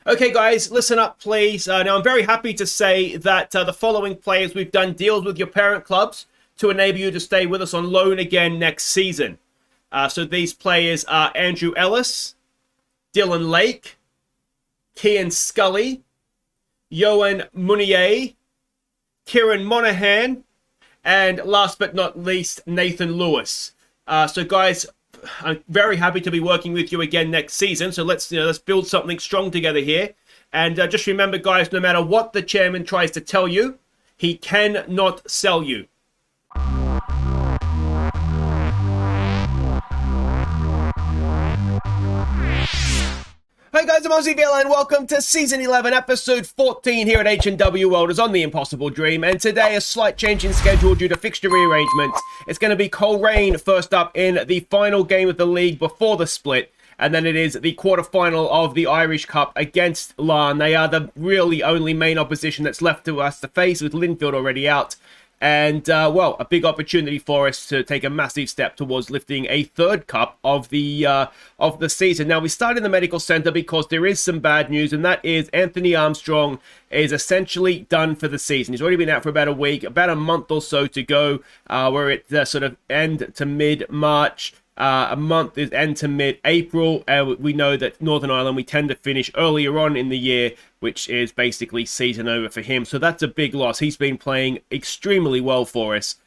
Okay, guys, listen up, please. Now, I'm very happy to say that the following players, we've done deals with your parent clubs to enable you to stay with us on loan again next season. So these players are Andrew Ellis, Dylan Lake, Kian Scully, Johan Munier, Kieran Monahan, and last but not least, Nathan Lewis. So guys, I'm very happy to be working with you again next season. So let's build something strong together here. And just remember, guys, no matter what the chairman tries to tell you, he cannot sell you. Hey guys, I'm Aussie and welcome to Season 11, Episode 14 here at H&W Welders on The Impossible Dream. And today, a slight change in schedule due to fixture rearrangements. It's going to be Coleraine first up in the final game of the league before the split. And then it is the quarterfinal of the Irish Cup against Larne. They are the really only main opposition that's left to us to face, with Linfield already out. And, well, a big opportunity for us to take a massive step towards lifting a third cup of the season. Now, we start in the medical center because there is some bad news, and that is Anthony Armstrong is essentially done for the season. He's already been out for about a week, about a month or so to go. We're at the sort of end to mid-March. A month is end to mid-April. We know that Northern Ireland, we tend to finish earlier on in the year, which is basically season over for him. So that's a big loss. He's been playing extremely well for us.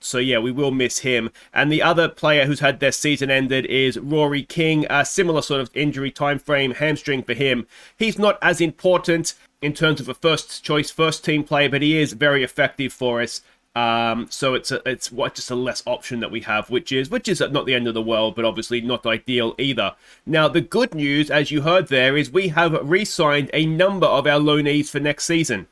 So yeah, we will miss him. And the other player who's had their season ended is Rory King. A similar sort of injury time frame, hamstring for him. He's not as important in terms of a first choice, first team player, but he is very effective for us. So it's just a less option that we have, which is not the end of the world, but obviously not ideal either. Now, the good news, as you heard there, is we have re-signed a number of our loanees for next season.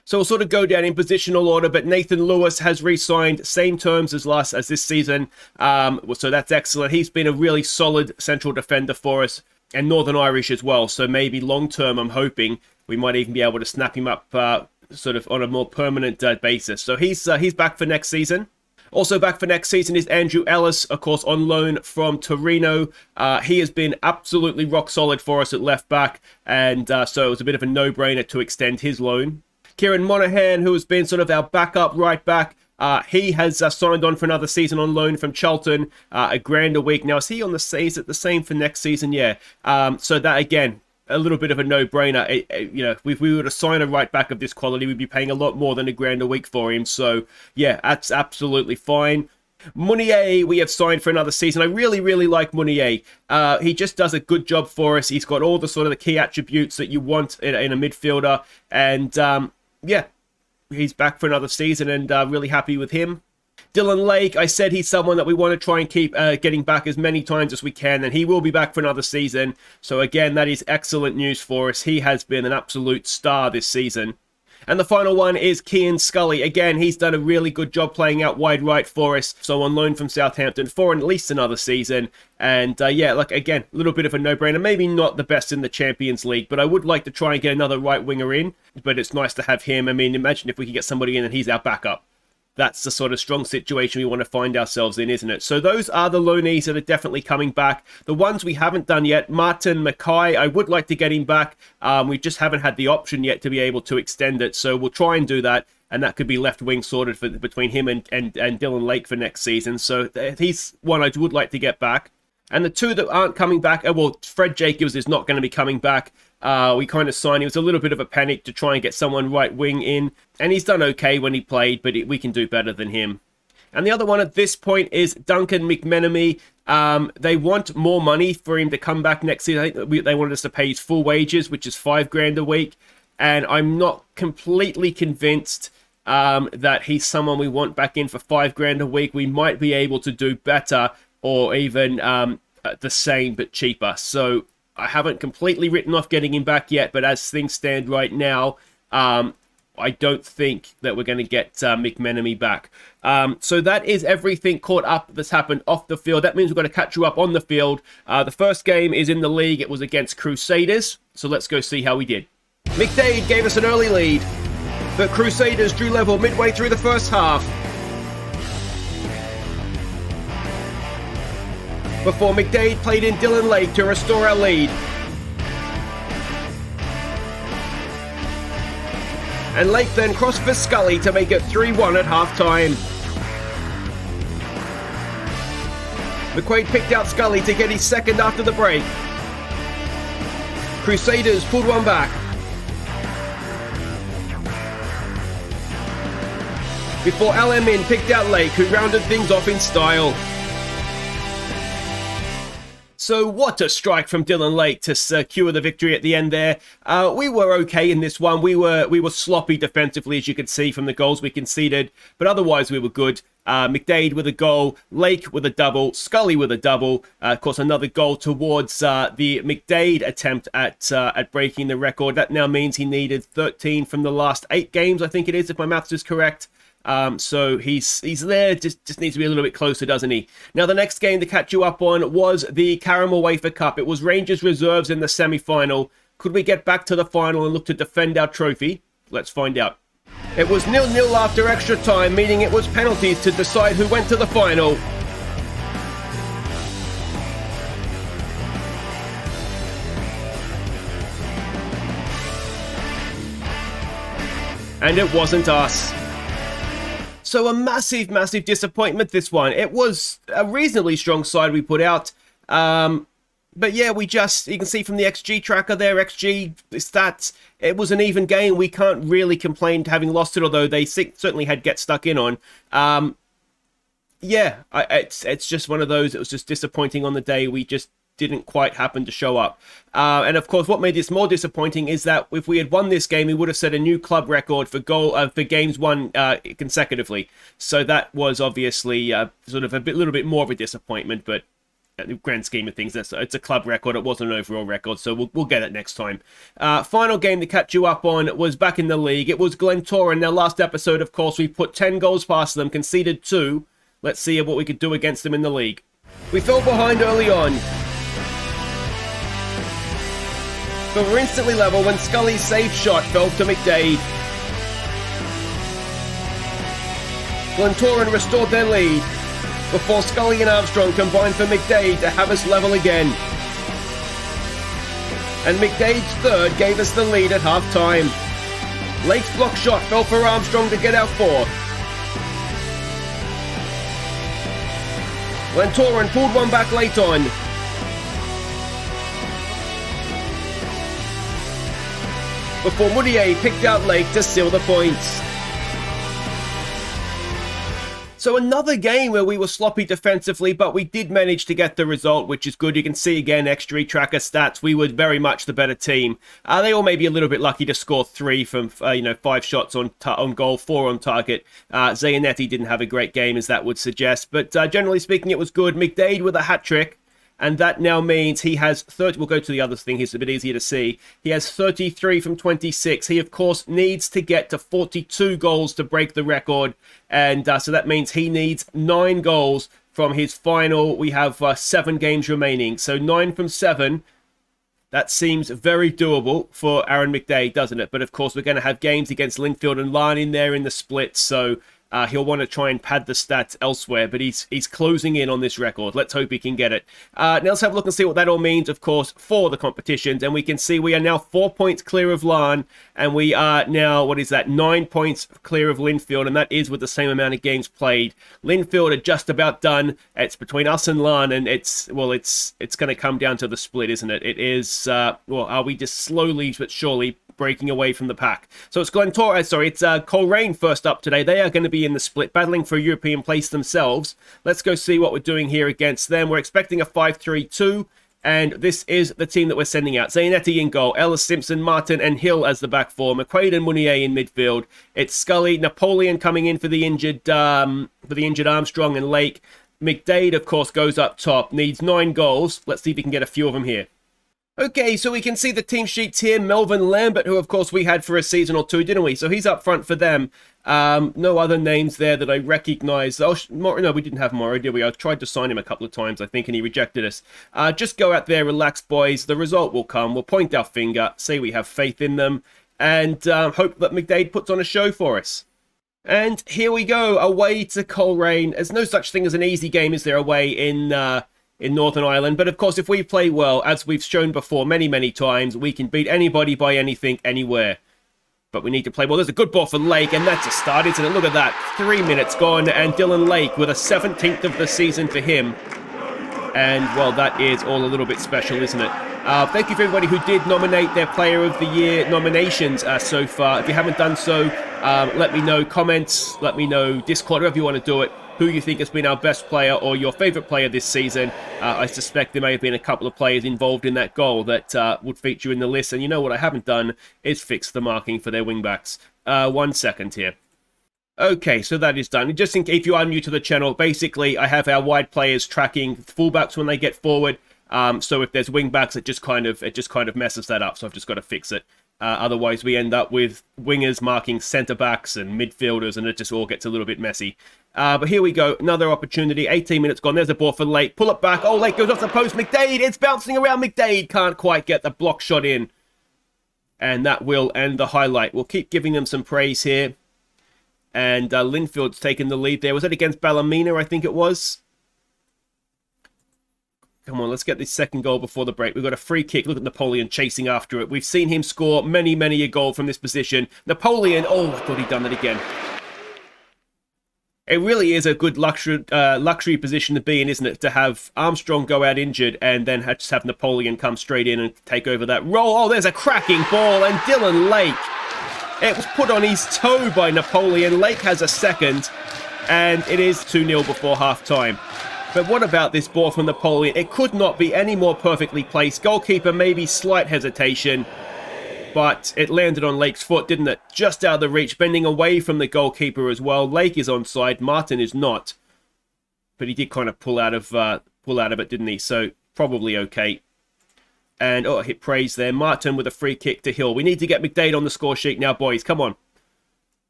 So we'll sort of go down in positional order, but Nathan Lewis has re-signed, same terms as this season. So that's excellent. He's been a really solid central defender for us, and Northern Irish as well. So maybe long term, I'm hoping we might even be able to snap him up sort of on a more permanent basis. So he's back for next season. Also back for next season is Andrew Ellis, of course, on loan from Torino. He has been absolutely rock solid for us at left back, and so it was a bit of a no-brainer to extend his loan. Kieran Monahan, who has been sort of our backup right back, he has signed on for another season on loan from Charlton, $1,000 a week. Now, is he on is it the same for next season? Yeah. So that, again, a little bit of a no-brainer. If we were to sign a right back of this quality, we'd be paying a lot more than $1,000 a week for him. So, yeah, that's absolutely fine. Munier, we have signed for another season. I really, really like Munier. He just does a good job for us. He's got all the sort of the key attributes that you want in a midfielder. And, yeah, he's back for another season, and really happy with him. Dylan Lake, I said he's someone that we want to try and keep getting back as many times as we can, and he will be back for another season. So again, that is excellent news for us. He has been an absolute star this season. And the final one is Kian Scully. Again, he's done a really good job playing out wide right for us. So on loan from Southampton for at least another season. And yeah, like again, a little bit of a no-brainer. Maybe not the best in the Champions League, but I would like to try and get another right winger in. But it's nice to have him. I mean, imagine if we could get somebody in and he's our backup. That's the sort of strong situation we want to find ourselves in, isn't it? So those are the loanees that are definitely coming back. The ones we haven't done yet, Martin Mackay, I would like to get him back. We just haven't had the option yet to be able to extend it. So we'll try and do that. And that could be left wing sorted between him and Dylan Lake for next season. So he's one I would like to get back. And the two that aren't coming back, well, Fred Jacobs is not going to be coming back. We kind of signed, it was a little bit of a panic to try and get someone right wing in. And he's done okay when he played, but we can do better than him. And the other one at this point is Duncan McMenemy. They want more money for him to come back next season. I think they wanted us to pay his full wages, which is $5,000 a week. And I'm not completely convinced that he's someone we want back in for $5,000 a week. We might be able to do better, or even the same but cheaper. So I haven't completely written off getting him back yet, but as things stand right now, I don't think that we're going to get McMenemy back. So that is everything caught up that's happened off the field. That means we've got to catch you up on the field. The first game is in the league. It was against Crusaders. So let's go see how we did. McDade gave us an early lead, but Crusaders drew level midway through the first half, before McDade played in Dylan Lake to restore our lead. And Lake then crossed for Scully to make it 3-1 at half-time. McQuaid picked out Scully to get his second after the break. Crusaders pulled one back. Before LMN picked out Lake, who rounded things off in style. So what a strike from Dylan Lake to secure the victory at the end there. We were okay in this one. We were sloppy defensively, as you could see from the goals we conceded, but otherwise we were good. McDade with a goal, Lake with a double, Scully with a double. Of course, another goal towards the McDade attempt at breaking the record. That now means he needed 13 from the last 8 games, I think it is, if my maths is correct. So he's there, just needs to be a little bit closer, doesn't he? Now, the next game to catch you up on was the Caramel Wafer Cup. It was Rangers reserves in the semi-final. Could we get back to the final and look to defend our trophy? Let's find out. It was 0-0 after extra time, meaning it was penalties to decide who went to the final. And it wasn't us. So a massive, massive disappointment, this one. It was a reasonably strong side we put out. But yeah, you can see from the XG tracker there, XG stats, it was an even game. We can't really complain to having lost it, although they certainly had get stuck in on. Yeah, it's just one of those. It was just disappointing on the day. We just didn't quite happen to show up. And of course, what made this more disappointing is that if we had won this game, we would have set a new club record for games won consecutively. So that was obviously sort of little bit more of a disappointment, but in the grand scheme of things, it's a club record. It wasn't an overall record, so we'll get it next time. Final game to catch you up on was back in the league. It was Glentoran. Now, last episode, of course, we put 10 goals past them, conceded 2. Let's see what we could do against them in the league. We fell behind early on, but were instantly level when Scully's saved shot fell to McDade. Glentoran restored their lead before Scully and Armstrong combined for McDade to have us level again. And McDade's third gave us the lead at half-time. Lake's block shot fell for Armstrong to get our fourth. Glentoran pulled one back late on. Before Moutier picked out Lake to seal the points. So another game where we were sloppy defensively, but we did manage to get the result, which is good. You can see again, XG tracker stats, we were very much the better team. They all may be a little bit lucky to score 3 from 5 shots on goal, 4 on target. Zayanetti didn't have a great game, as that would suggest, but generally speaking, it was good. McDade with a hat-trick. And that now means he has 30. We'll go to the other thing. It's a bit easier to see. He has 33 from 26. He, of course, needs to get to 42 goals to break the record. And so that means he needs 9 goals from his final. We have 7 games remaining. So 9 from 7. That seems very doable for Aaron McDade, doesn't it? But, of course, we're going to have games against Linfield and Larne in there in the split. So he'll want to try and pad the stats elsewhere, but he's closing in on this record. Let's hope he can get it. Now let's have a look and see what that all means, of course, for the competitions. And we can see we are now 4 points clear of Larne, and we are now, 9 points clear of Linfield, and that is with the same amount of games played. Linfield are just about done. It's between us and Larne, and it's going to come down to the split, isn't it? It is, are we just slowly but surely breaking away from the pack? So it's Coleraine first up today. They are going to be in the split, battling for a European place themselves. Let's go see what we're doing here against them. We're expecting a 5-3-2, and this is the team that we're sending out. Zayanetti in goal, Ellis, Simpson, Martin, and Hill as the back four. McQuaid and Mounier in midfield. It's Scully, Napoleon coming in for the injured Armstrong and Lake. McDade, of course, goes up top. Needs 9 goals. Let's see if we can get a few of them here. Okay, so we can see the team sheets here. Melvin Lambert, who of course we had for a season or two, didn't we? So he's up front for them. No other names there that I recognize. No, we didn't have Morrow, did we? I tried to sign him a couple of times, I think, and he rejected us. Just go out there, relax, boys. The result will come. We'll point our finger, say we have faith in them, and hope that McDade puts on a show for us. And here we go, away to Coleraine. There's no such thing as an easy game, is there, away in Northern Ireland? But of course, if we play well, as we've shown before many, many times, we can beat anybody by anything, anywhere. But we need to play well. There's a good ball for Lake, and that's a start, isn't it? Look at that. 3 minutes gone, and Dylan Lake with a 17th of the season for him. And, well, that is all a little bit special, isn't it? Thank you for everybody who did nominate their Player of the Year nominations so far. If you haven't done so, let me know. Comments, let me know. Discord, wherever you want to do it. Who you think has been our best player or your favourite player this season. I suspect there may have been a couple of players involved in that goal that would feature in the list. And you know what I haven't done is fix the marking for their wingbacks. 1 second here. Okay, so that is done. Just in case if you are new to the channel, basically I have our wide players tracking fullbacks when they get forward. So if there's wingbacks, it just kind of messes that up. So I've just got to fix it. Otherwise, we end up with wingers marking centre backs and midfielders, and it just all gets a little bit messy. But here we go. Another opportunity. 18 minutes gone. There's a ball for Lake. Pull it back. Oh, Lake goes off the post. McDade. It's bouncing around. McDade can't quite get the block shot in. And that will end the highlight. We'll keep giving them some praise here. And Linfield's taken the lead there. Was it against Ballymena, I think it was? Come on, let's get this second goal before the break. We've got a free kick. Look at Napoleon chasing after it. We've seen him score many a goal from this position. Napoleon, oh, I thought he'd done that again. It really is a good luxury position to be in, isn't it? To have Armstrong go out injured and then just have Napoleon come straight in and take over that role. Oh, there's a cracking ball, and Dylan Lake. It was put on his toe by Napoleon. Lake has a second, and it is 2-0 before half-time. But what about this ball from Napoleon? It could not be any more perfectly placed. Goalkeeper, maybe slight hesitation, but it landed on Lake's foot, didn't it? Just out of the reach, bending away from the goalkeeper as well. Lake is onside. Martin is not, but he did kind of pull out of it, didn't he? So probably okay. And, oh, hit praise there. Martin with a free kick to Hill. We need to get McDade on the score sheet now, boys. Come on.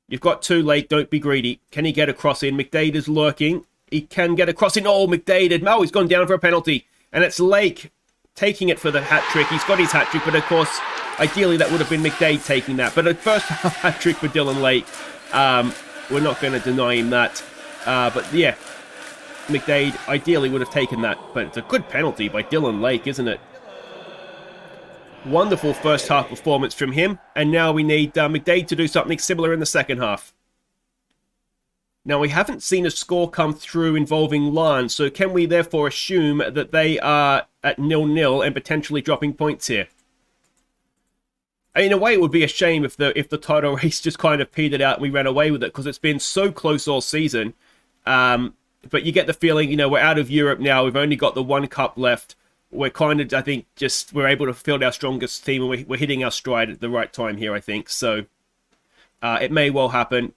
You've got 2 Lake. Don't be greedy. Can he get across in? McDade is lurking. He can get across in. Oh, McDade. Oh, he's gone down for a penalty. And it's Lake taking it for the hat-trick. He's got his hat-trick, but, of course, ideally that would have been McDade taking that. But a first hat-trick for Dylan Lake. We're not going to deny him that. But, yeah, McDade ideally would have taken that. But it's a good penalty by Dylan Lake, isn't it? Wonderful first half performance from him. And now we need McDade to do something similar in the second half. Now, we haven't seen a score come through involving Larne, so can we therefore assume that they are at 0-0 and potentially dropping points here? In a way, it would be a shame if the title race just kind of petered out and we ran away with it, because it's been so close all season. But you get the feeling, you know, we're out of Europe now. We've only got the 1 cup left. We're kind of, I think, we're able to field our strongest team, and we're hitting our stride at the right time here, I think. So it may well happen.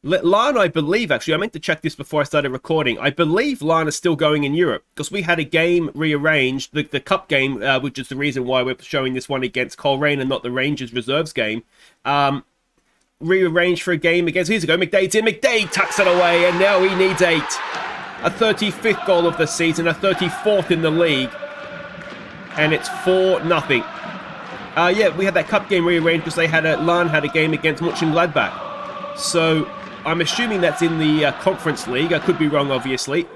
Larne, I believe, actually, I meant to check this before I started recording. I believe Larne is still going in Europe, because we had a game rearranged, the cup game, which is the reason why we're showing this one against Coleraine and not the Rangers reserves game. Rearranged for a game against, here's a go, McDade's in, McDade tucks it away, and now he needs 8. A 35th goal of the season, a 34th in the league, and it's 4-0. Yeah, we had that cup game rearranged because Larne had a game against Mönchengladbach. So I'm assuming that's in the Conference League. I could be wrong, obviously.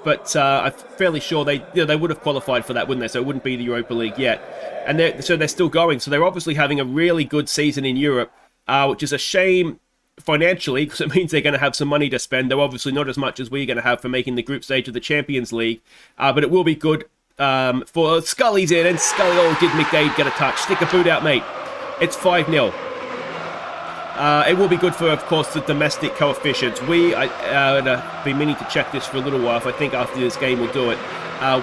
But I'm fairly sure they would have qualified for that, wouldn't they? So it wouldn't be the Europa League yet. And they're still going. So they're obviously having a really good season in Europe, which is a shame financially, because it means they're going to have some money to spend. Though obviously not as much as we're going to have for making the group stage of the Champions League. But it will be good for Scully's in. And Scully, oh, did McDade get a touch? Stick a boot out, mate. It's 5-0. It will be good for, of course, the domestic coefficients. I've been meaning to check this for a little while. If I think after this game we'll do it.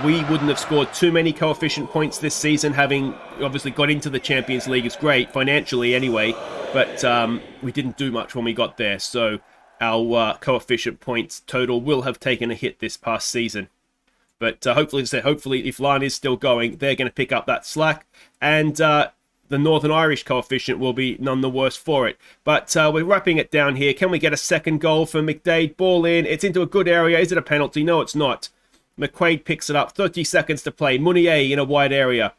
We wouldn't have scored too many coefficient points this season, having obviously got into the Champions League. It's great, financially anyway, but we didn't do much when we got there. So our coefficient points total will have taken a hit this past season. But hopefully, if Larne is still going, they're going to pick up that slack. And the Northern Irish coefficient will be none the worse for it. But we're wrapping it down here. Can we get a second goal for McDade? Ball in. It's into a good area. Is it a penalty? No, it's not. McQuaid picks it up. 30 seconds to play. Munier in a wide area.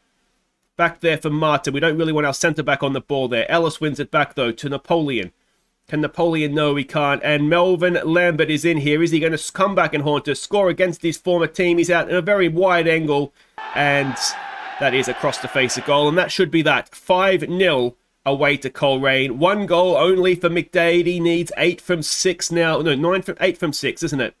Back there for Martin. We don't really want our centre-back on the ball there. Ellis wins it back, though, to Napoleon. Can Napoleon? No, he can't. And Melvin Lambert is in here. Is he going to come back and haunt us? Score against his former team. He's out in a very wide angle. And that is across the face a goal, and that should be that. 5-0 away to Coleraine. 1 goal only for McDade. He needs 8 from 6 now. No, 8 from 6, isn't it?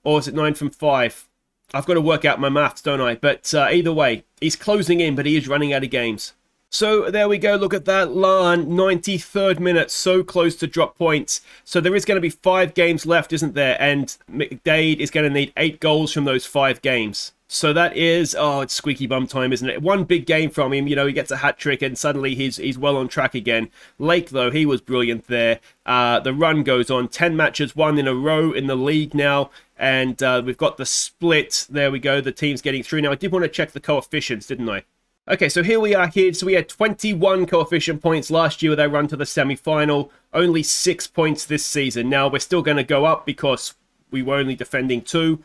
Or is it 9 from 5? I've got to work out my maths, don't I? But either way, he's closing in, but he is running out of games. So there we go. Look at that. Larne, 93rd minute. So close to drop points. So there is going to be 5 games left, isn't there? And McDade is going to need 8 goals from those 5 games. So that is, it's squeaky bum time, isn't it? 1 big game from him, he gets a hat-trick and suddenly he's well on track again. Lake, though, he was brilliant there. The run goes on. 10 matches won in a row in the league now. And we've got the split. There we go. The team's getting through. Now, I did want to check the coefficients, didn't I? Okay, so here we are here. So we had 21 coefficient points last year with our run to the semi-final. Only 6 points this season. Now, we're still going to go up because we were only defending 2.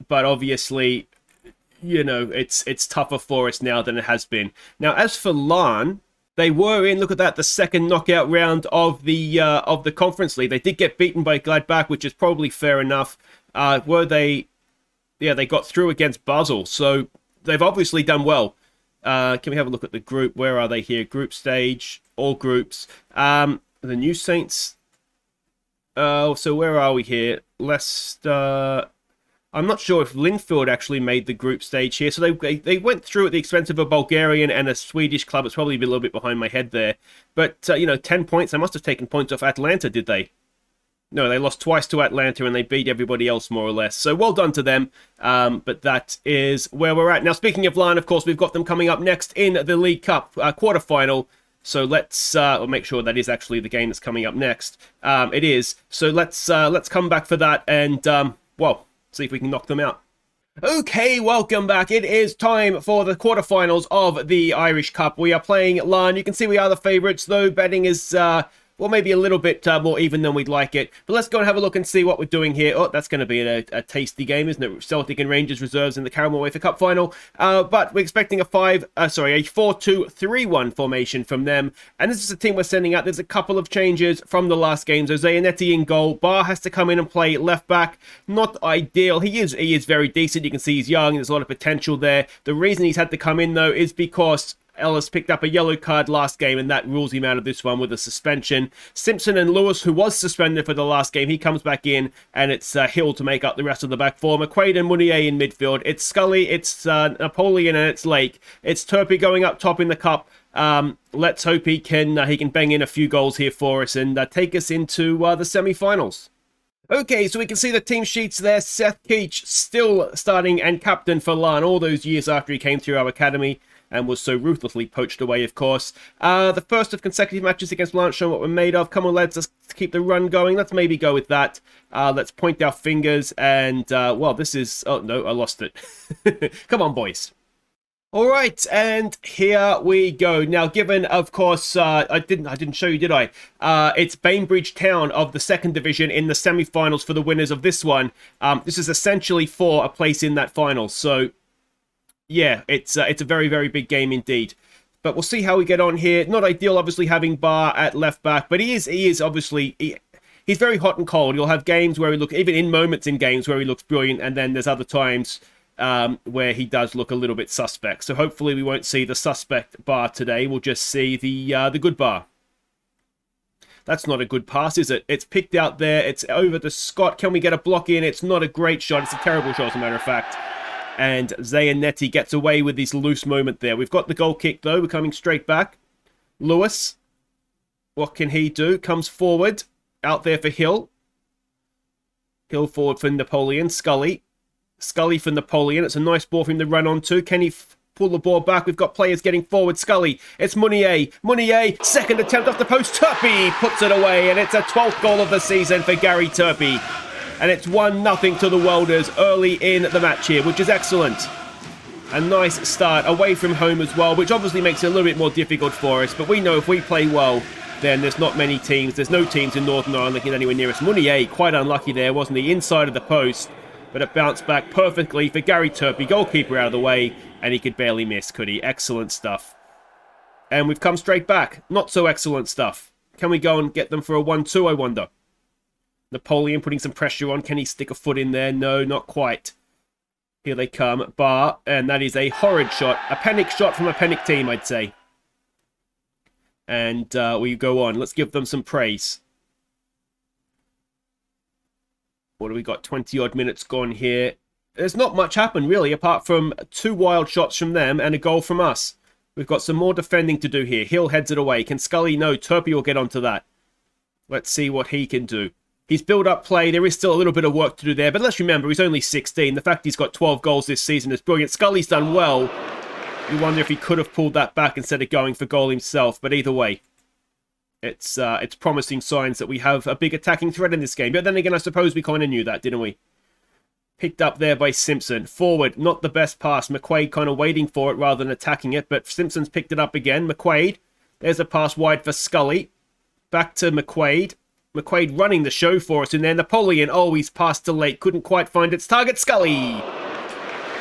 But obviously, it's tougher for us now than it has been. Now, as for Larne, they were in, look at that, the second knockout round of the Conference League. They did get beaten by Gladbach, which is probably fair enough. Were they? Yeah, they got through against Basel, so they've obviously done well. Can we have a look at the group? Where are they here? Group stage, all groups. The New Saints. So where are we here? Leicester. I'm not sure if Linfield actually made the group stage here. So they went through at the expense of a Bulgarian and a Swedish club. It's probably a little bit behind my head there. But, 10 points. They must have taken points off Atlanta, did they? No, they lost twice to Atlanta and they beat everybody else more or less. So well done to them. But that is where we're at. Now, speaking of Larne, of course, we've got them coming up next in the League Cup quarterfinal. So let's make sure that is actually the game that's coming up next. It is. So let's come back for that and, see if we can knock them out. Okay, welcome back. It is time for the quarterfinals of the Irish Cup. We are playing Larne. You can see we are the favourites, though betting is maybe a little bit more even than we'd like it. But let's go and have a look and see what we're doing here. Oh, that's going to be a tasty game, isn't it? Celtic and Rangers reserves in the Caramel UEFA Cup final. But we're expecting a 4-2-3-1 formation from them. And this is a team we're sending out. There's a couple of changes from the last game. So Zayanetti in goal. Barr has to come in and play left back. Not ideal. He is very decent. You can see he's young. There's a lot of potential there. The reason he's had to come in, though, is because Ellis picked up a yellow card last game, and that rules him out of this one with a suspension. Simpson and Lewis, who was suspended for the last game, he comes back in, and it's Hill to make up the rest of the back four. McQuaid and Mounier in midfield. It's Scully, it's Napoleon, and it's Lake. It's Turpie going up top in the cup. Let's hope he can bang in a few goals here for us and take us into the semi-finals. Okay, so we can see the team sheets there. Seth Keach still starting and captain for Larne all those years after he came through our academy and was so ruthlessly poached away, of course. The first of consecutive matches against Larne showing what we're made of. Come on, lads, let's keep the run going. Let's maybe go with that. Let's point our fingers and, this is... Oh, no, I lost it. Come on, boys. All right, and here we go. Now, given, of course, I didn't show you, did I? It's Bainbridge Town of the second division in the semi-finals for the winners of this one. This is essentially for a place in that final, so... yeah, it's a very, very big game indeed. But we'll see how we get on here. Not ideal, obviously, having Barr at left back, but he is obviously... he's very hot and cold. You'll have games where he look, even in moments in games where he looks brilliant, and then there's other times where he does look a little bit suspect. So hopefully we won't see the suspect Barr today. We'll just see the good Barr. That's not a good pass, is it? It's picked out there. It's over to Scott. Can we get a block in? It's not a great shot. It's a terrible shot, as a matter of fact. And Zayanetti gets away with this loose moment there. We've got the goal kick, though. We're coming straight back. Lewis. What can he do? Comes forward. Out there for Hill. Hill forward for Napoleon. Scully. Scully for Napoleon. It's a nice ball for him to run onto. Can he pull the ball back? We've got players getting forward. Scully. It's Mounier. Mounier. Second attempt off the post. Turpie puts it away. And it's a 12th goal of the season for Gary Turpie. And it's 1-0 to the Welders early in the match here, which is excellent. A nice start away from home as well, which obviously makes it a little bit more difficult for us. But we know if we play well, then there's not many teams. There's no teams in Northern Ireland that can get anywhere near us. Mounier, quite unlucky there, wasn't he? Inside of the post, but it bounced back perfectly for Gary Turpie. Goalkeeper out of the way, and he could barely miss, could he? Excellent stuff. And we've come straight back. Not so excellent stuff. Can we go and get them for a 1-2, I wonder? Napoleon putting some pressure on. Can he stick a foot in there? No, not quite. Here they come. Barr. And that is a horrid shot. A panic shot from a panic team, I'd say. And we go on. Let's give them some praise. What do we got? 20-odd minutes gone here. There's not much happened, really, apart from 2 wild shots from them and a goal from us. We've got some more defending to do here. Hill heads it away. Can Scully? No, Turpie will get onto that. Let's see what he can do. He's build-up play. There is still a little bit of work to do there, but let's remember, he's only 16. The fact he's got 12 goals this season is brilliant. Scully's done well. You wonder if he could have pulled that back instead of going for goal himself, but either way, it's promising signs that we have a big attacking threat in this game. But then again, I suppose we kind of knew that, didn't we? Picked up there by Simpson. Forward, not the best pass. McQuaid kind of waiting for it rather than attacking it, but Simpson's picked it up again. McQuaid, there's a pass wide for Scully. Back to McQuaid. McQuaid running the show for us in there. Napoleon, oh, he's passed too late. Couldn't quite find its target. Scully!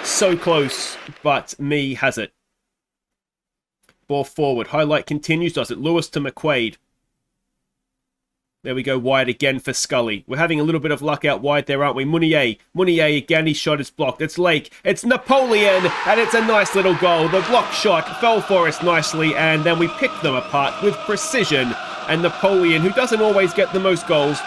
So close, but me has it. Ball forward. Highlight continues, does it? Lewis to McQuaid. There we go, wide again for Scully. We're having a little bit of luck out wide there, aren't we? Munier again, his shot is blocked. It's Lake, it's Napoleon, and it's a nice little goal. The block shot fell for us nicely, and then we picked them apart with precision. And Napoleon, who doesn't always get the most goals,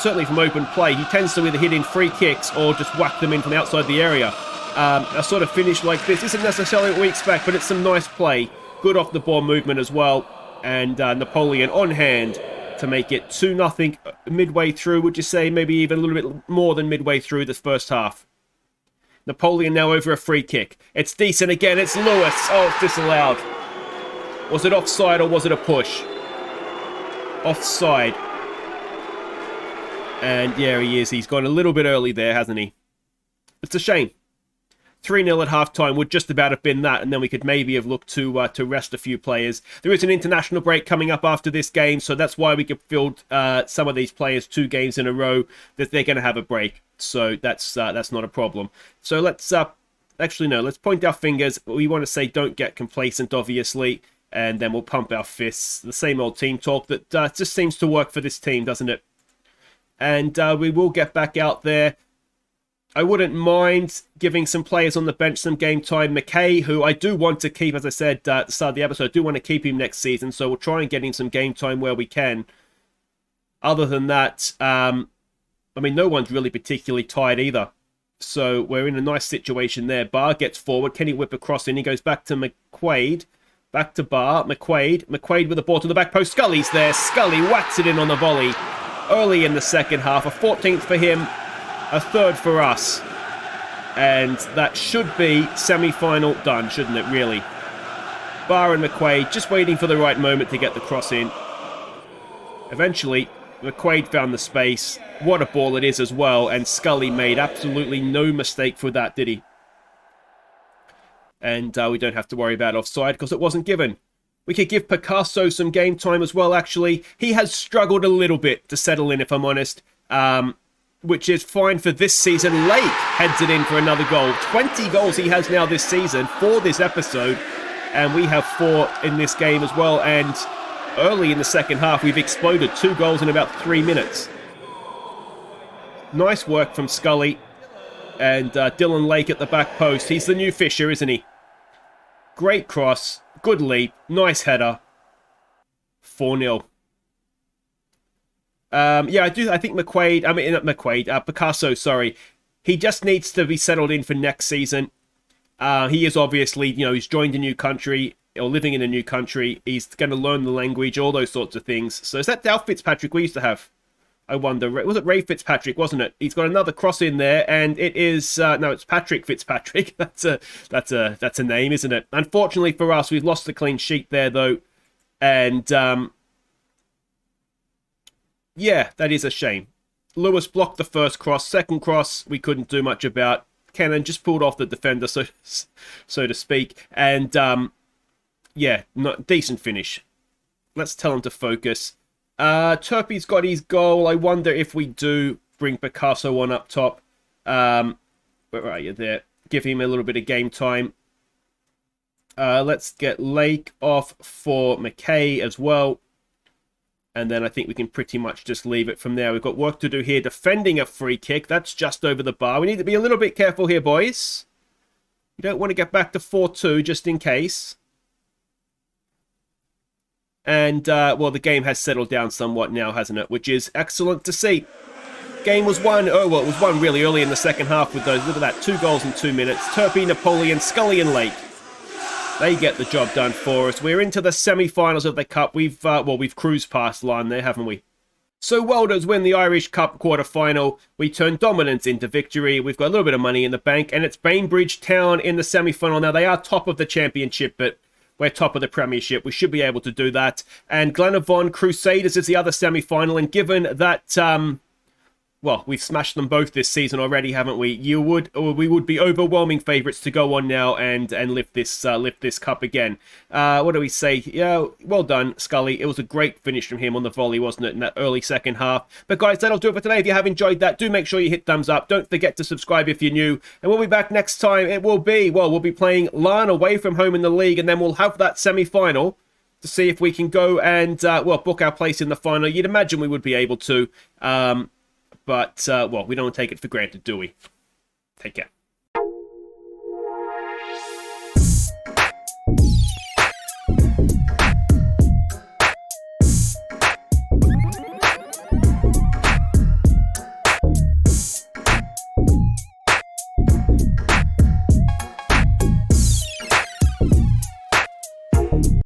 certainly from open play, he tends to either hit in free kicks or just whack them in from outside the area. A sort of finish like this isn't necessarily what we expect, but it's some nice play. Good off-the-ball movement as well. And Napoleon on hand to make it 2-0 midway through. Would you say maybe even a little bit more than midway through this first half? Napoleon now over a free kick. It's decent again. It's Lewis. Oh, it's disallowed. Was it offside or was it a push? Offside. And yeah, he is. He's gone a little bit early there, hasn't he? It's a shame. 3-0 at halftime would just about have been that, and then we could maybe have looked to rest a few players. There is an international break coming up after this game, so that's why we could field some of these players 2 games in a row, that they're going to have a break. So that's not a problem. So let's actually no, let's point our fingers. We want to say don't get complacent, obviously, and then we'll pump our fists. The same old team talk that just seems to work for this team, doesn't it? And we will get back out there. I wouldn't mind giving some players on the bench some game time. McKay, who I do want to keep, as I said at the start of the episode, I do want to keep him next season, so we'll try and get him some game time where we can. Other than that, I mean, no one's really particularly tired either. So we're in a nice situation there. Barr gets forward. Can he whip across in? He goes back to McQuaid. Back to Barr. McQuaid with the ball to the back post. Scully's there. Scully whacks it in on the volley early in the second half. A 14th for him. A 3rd for us. And that should be semi-final done, shouldn't it, really? Barr and McQuaid just waiting for the right moment to get the cross in. Eventually, McQuaid found the space. What a ball it is as well. And Scully made absolutely no mistake for that, did he? And we don't have to worry about offside because it wasn't given. We could give Picasso some game time as well, actually. He has struggled a little bit to settle in, if I'm honest. Which is fine for this season. Lake heads it in for another goal. 20 goals he has now this season for this episode. And we have 4 in this game as well. And early in the second half, we've exploded 2 goals in about 3 minutes. Nice work from Scully. And Dylan Lake at the back post. He's the new Fisher, isn't he? Great cross. Good leap. Nice header. 4-0. Yeah, I think Picasso, sorry. He just needs to be settled in for next season. He is obviously, he's joined a new country, or living in a new country. He's going to learn the language, all those sorts of things. So is that Dal Fitzpatrick we used to have? I wonder. Was it Ray Fitzpatrick, wasn't it? He's got another cross in there, and it is... no, it's Patrick Fitzpatrick. That's a name, isn't it? Unfortunately for us, we've lost the clean sheet there, though. And... yeah, that is a shame. Lewis blocked the first cross. Second cross, we couldn't do much about. Cannon just pulled off the defender, so to speak. And, yeah, decent finish. Let's tell him to focus. Turpie's got his goal. I wonder if we do bring Picasso on up top. Where are you there? Give him a little bit of game time. Let's get Lake off for McKay as well. And then I think we can pretty much just leave it from there. We've got work to do here. Defending a free kick. That's just over the bar. We need to be a little bit careful here, boys. You don't want to get back to 4-2 just in case. And, well, the game has settled down somewhat now, hasn't it? Which is excellent to see. Game was won, it was won really early in the second half with those, look at that, 2 goals in 2 minutes. Turpie, Napoleon, Scully and Lake. They get the job done for us. We're into the semi-finals of the Cup. We've cruised past Larne there, haven't we? So Welders win the Irish Cup quarter-final. We turn dominance into victory. We've got a little bit of money in the bank, and it's Bainbridge Town in the semi-final. Now, they are top of the championship, but we're top of the Premiership. We should be able to do that. And Glenavon Crusaders is the other semi-final, and given that... well, we've smashed them both this season already, haven't we? We would be overwhelming favourites to go on now and lift this cup again. What do we say? Yeah, well done, Scully. It was a great finish from him on the volley, wasn't it, in that early second half? But guys, that'll do it for today. If you have enjoyed that, do make sure you hit thumbs up. Don't forget to subscribe if you're new. And we'll be back next time. It will be, well, we'll be playing Larne away from home in the league, and then we'll have that semi-final to see if we can go and, book our place in the final. You'd imagine we would be able to. But, well, we don't take it for granted, do we? Take care.